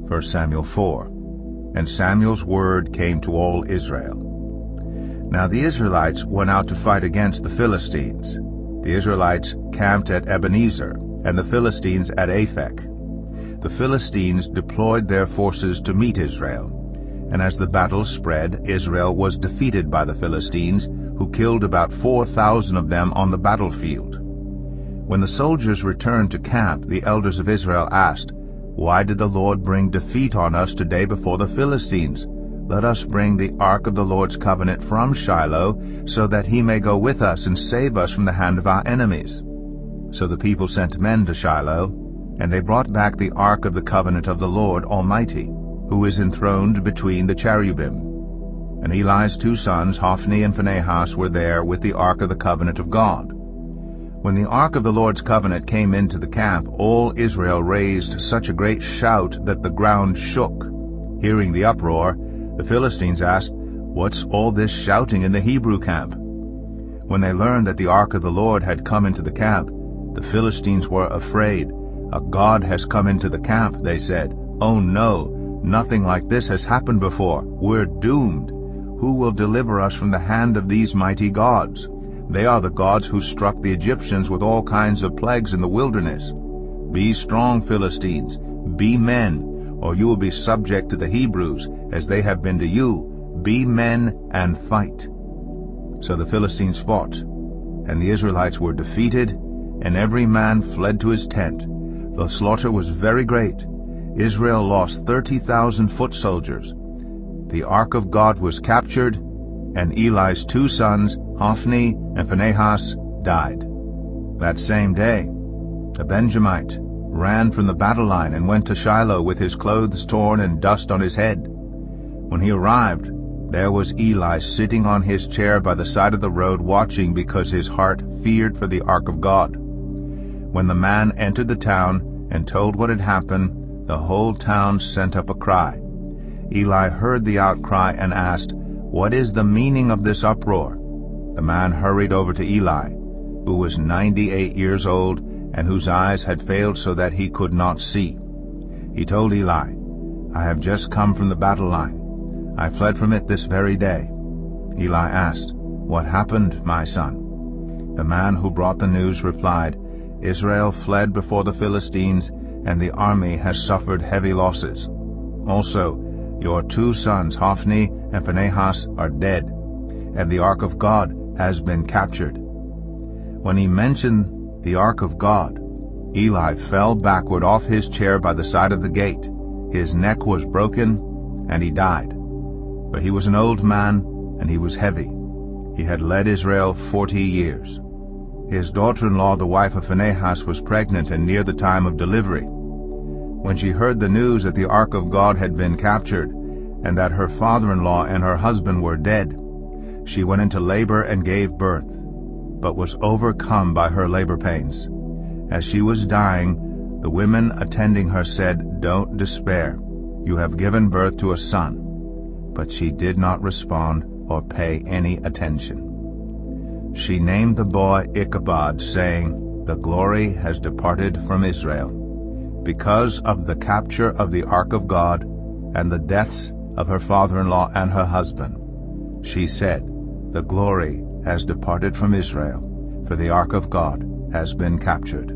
1 Samuel 4. And Samuel's word came to all Israel. Now the Israelites went out to fight against the Philistines. The Israelites camped at Ebenezer, and the Philistines at Aphek. The Philistines deployed their forces to meet Israel. And as the battle spread, Israel was defeated by the Philistines, who killed about 4,000 of them on the battlefield. When the soldiers returned to camp, the elders of Israel asked, "Why did the Lord bring defeat on us today before the Philistines? Let us bring the ark of the Lord's covenant from Shiloh, so that he may go with us and save us from the hand of our enemies." So the people sent men to Shiloh, and they brought back the ark of the covenant of the Lord Almighty, who is enthroned between the cherubim. And Eli's 2 sons, Hophni and Phinehas, were there with the ark of the covenant of God. When the ark of the Lord's covenant came into the camp, all Israel raised such a great shout that the ground shook. Hearing the uproar, the Philistines asked, "What's all this shouting in the Hebrew camp?" When they learned that the ark of the Lord had come into the camp, the Philistines were afraid. "A god has come into the camp," they said. "Oh no, nothing like this has happened before. We're doomed. Who will deliver us from the hand of these mighty gods? They are the gods who struck the Egyptians with all kinds of plagues in the wilderness. Be strong, Philistines, be men, or you will be subject to the Hebrews, as they have been to you. Be men and fight." So the Philistines fought, and the Israelites were defeated, and every man fled to his tent. The slaughter was very great. Israel lost 30,000 foot soldiers. The ark of God was captured, and Eli's 2 sons, Hophni and Phinehas, died. That same day, a Benjamite ran from the battle line and went to Shiloh with his clothes torn and dust on his head. When he arrived, there was Eli sitting on his chair by the side of the road watching, because his heart feared for the ark of God. When the man entered the town and told what had happened, the whole town sent up a cry. Eli heard the outcry and asked, "What is the meaning of this uproar?" The man hurried over to Eli, who was 98 years old and whose eyes had failed so that he could not see. He told Eli, "I have just come from the battle line. I fled from it this very day." Eli asked, "What happened, my son?" The man who brought the news replied, "Israel fled before the Philistines, and the army has suffered heavy losses. Also, your 2 sons, Hophni and Phinehas, are dead, and the ark of God has been captured." When he mentioned the ark of God, Eli fell backward off his chair by the side of the gate. His neck was broken, and he died. But he was an old man, and he was heavy. He had led Israel 40 years. His daughter-in-law, the wife of Phinehas, was pregnant and near the time of delivery. When she heard the news that the ark of God had been captured, and that her father-in-law and her husband were dead, she went into labor and gave birth, but was overcome by her labor pains. As she was dying, the women attending her said, "Don't despair. You have given birth to a son." But she did not respond or pay any attention. She named the boy Ichabod, saying, "The glory has departed from Israel," because of the capture of the ark of God and the deaths of her father-in-law and her husband. She said, "The glory has departed from Israel, for the ark of God has been captured."